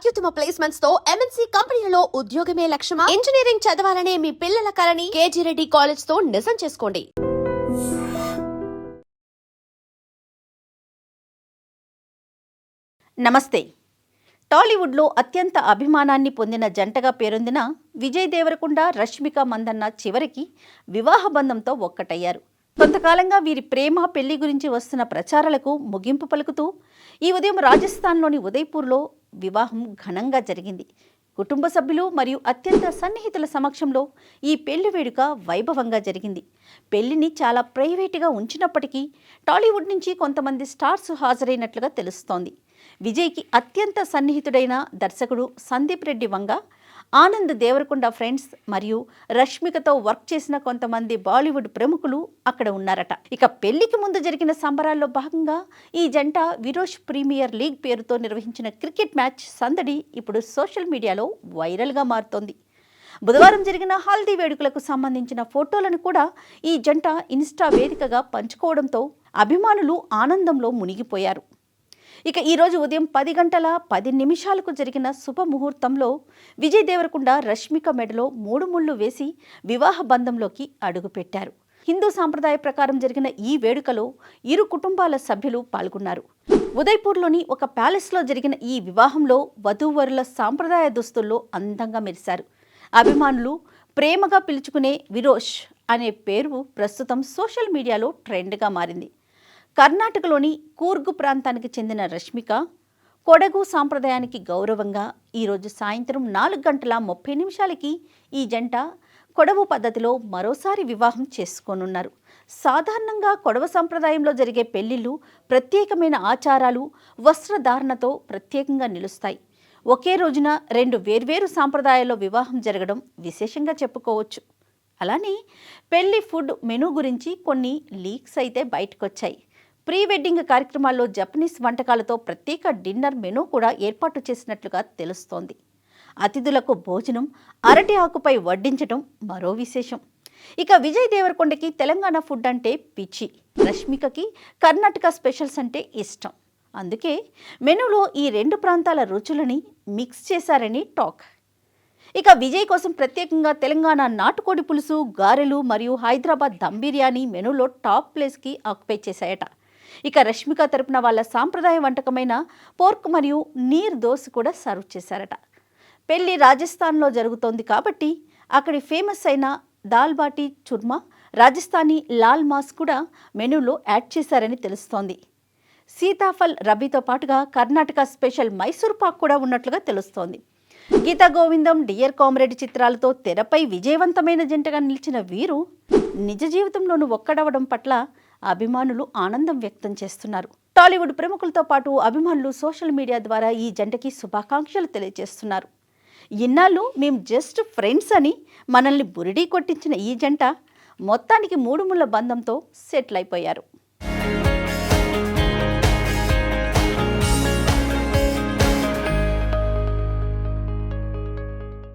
అత్యుత్తమ ప్లేస్మెంట్స్ తో ఎంఎన్సీ కంపెనీలలో ఉద్యోగమే లక్ష్యమా? ఇంజనీరింగ్ చదవాలనే మీ పిల్లల కలని కేజీ రెడ్డి కాలేజ్ తో నిజం చేసుకోండి. నమస్తే. టాలీవుడ్లో అత్యంత అభిమానాన్ని పొందిన జంటగా పేరొందిన విజయ్ దేవరకొండ, రష్మిక మందన్న చివరికి వివాహ బంధంతో ఒక్కటయ్యారు. కొంతకాలంగా వీరి ప్రేమ పెళ్లి గురించి వస్తున్న ప్రచారాలకు ముగింపు పలుకుతూ ఈ ఉదయం రాజస్థాన్లోని ఉదయ్పూర్లో వివాహం ఘనంగా జరిగింది. కుటుంబ సభ్యులు మరియు అత్యంత సన్నిహితుల సమక్షంలో ఈ పెళ్లి వేడుక వైభవంగా జరిగింది. పెళ్లిని చాలా ప్రైవేటుగా ఉంచినప్పటికీ టాలీవుడ్ నుంచి కొంతమంది స్టార్స్ హాజరైనట్లుగా తెలుస్తోంది. విజయ్కి అత్యంత సన్నిహితుడైన దర్శకుడు సందీప్ రెడ్డి వంగ, ఆనంద్ దేవరకొండ ఫ్రెండ్స్ మరియు రష్మికతో వర్క్ చేసిన కొంతమంది బాలీవుడ్ ప్రముఖులు అక్కడ ఉన్నారట. ఇక పెళ్లికి ముందు జరిగిన సంబరాల్లో భాగంగా ఈ జంట విరోష్ ప్రీమియర్ లీగ్ పేరుతో నిర్వహించిన క్రికెట్ మ్యాచ్ సందడి ఇప్పుడు సోషల్ మీడియాలో వైరల్గా మారుతోంది. బుధవారం జరిగిన హల్దీ వేడుకలకు సంబంధించిన ఫోటోలను కూడా ఈ జంట ఇన్స్టా వేదికగా పంచుకోవడంతో అభిమానులు ఆనందంలో మునిగిపోయారు. ఇక ఈరోజు ఉదయం 10:10 జరిగిన శుభముహూర్తంలో విజయ్ దేవరకొండ రష్మిక మెడలో 3 ముళ్ళు వేసి వివాహ బంధంలోకి అడుగుపెట్టారు. హిందూ సాంప్రదాయ ప్రకారం జరిగిన ఈ వేడుకలో ఇరు కుటుంబాల సభ్యులు పాల్గొన్నారు. ఉదయ్పూర్లోని ఒక ప్యాలెస్లో జరిగిన ఈ వివాహంలో వధూవరుల సాంప్రదాయ దుస్తుల్లో అందంగా మెరిశారు. అభిమానులు ప్రేమగా పిలుచుకునే విరోష్ అనే పేరు ప్రస్తుతం సోషల్ మీడియాలో ట్రెండ్గా మారింది. కర్ణాటకలోని కూర్గు ప్రాంతానికి చెందిన రష్మిక కొడగు సాంప్రదాయానికి గౌరవంగా ఈరోజు సాయంత్రం 4:30 ఈ జంట కొడవు పద్ధతిలో మరోసారి వివాహం చేసుకోనున్నారు. సాధారణంగా కొడవ సంప్రదాయంలో జరిగే పెళ్లిళ్ళు ప్రత్యేకమైన ఆచారాలు, వస్త్రధారణతో ప్రత్యేకంగా నిలుస్తాయి. ఒకే రోజున 2 వేర్వేరు సాంప్రదాయాల్లో వివాహం జరగడం విశేషంగా చెప్పుకోవచ్చు. అలానే పెళ్లి ఫుడ్ మెనూ గురించి కొన్ని లీక్స్ అయితే బయటకొచ్చాయి. ప్రీ వెడ్డింగ్ కార్యక్రమాల్లో జపనీస్ వంటకాలతో ప్రత్యేక డిన్నర్ మెనూ కూడా ఏర్పాటు చేసినట్లుగా తెలుస్తోంది. అతిథులకు భోజనం అరటి ఆకుపై వడ్డించడం మరో విశేషం. ఇక విజయ్ దేవరకొండకి తెలంగాణ ఫుడ్ అంటే పిచ్చి, రష్మికకి కర్ణాటక స్పెషల్స్ అంటే ఇష్టం. అందుకే మెనూలో ఈ 2 ప్రాంతాల రుచులని మిక్స్ చేశారని టాక్. ఇక విజయ్ కోసం ప్రత్యేకంగా తెలంగాణ నాటుకోడి పులుసు, గారెలు మరియు హైదరాబాద్ దమ్ బిర్యానీ మెనూలో టాప్ ప్లేస్కి ఆక్యుపై చేశాయట. ఇక రష్మిక తరపున వాళ్ళ సాంప్రదాయ వంటకమైన పోర్క్ మరియు నీర్ దోశ కూడా సర్వ్ చేశారట. పెళ్లి రాజస్థాన్లో జరుగుతోంది కాబట్టి అక్కడి ఫేమస్ అయిన దాల్ బాటీ చుర్మా, రాజస్థానీ లాల్ మాస్ కూడా మెనూలో యాడ్ చేశారని తెలుస్తోంది. సీతాఫల్ రబీతో పాటుగా కర్ణాటక స్పెషల్ మైసూర్ పాక్ కూడా ఉన్నట్లుగా తెలుస్తోంది. గీతా గోవిందం, డియర్ కామ్రేడ్ చిత్రాలతో తెరపై విజయవంతమైన జంటగా నిలిచిన వీరు నిజ జీవితంలోనూ ఒక్కడవడం పట్ల అభిమానులు ఆనందం వ్యక్తం చేస్తున్నారు. టాలీవుడ్ ప్రముఖులతో పాటు అభిమానులు సోషల్ మీడియా ద్వారా ఈ జంటకి శుభాకాంక్షలు తెలియజేస్తున్నారు. ఇన్నాళ్ళు మేం జస్ట్ ఫ్రెండ్స్ అని మనల్ని బురిడీ కొట్టించిన ఈ జంట మొత్తానికి 3 ముళ్ళ బంధంతో సెటిల్ అయిపోయారు.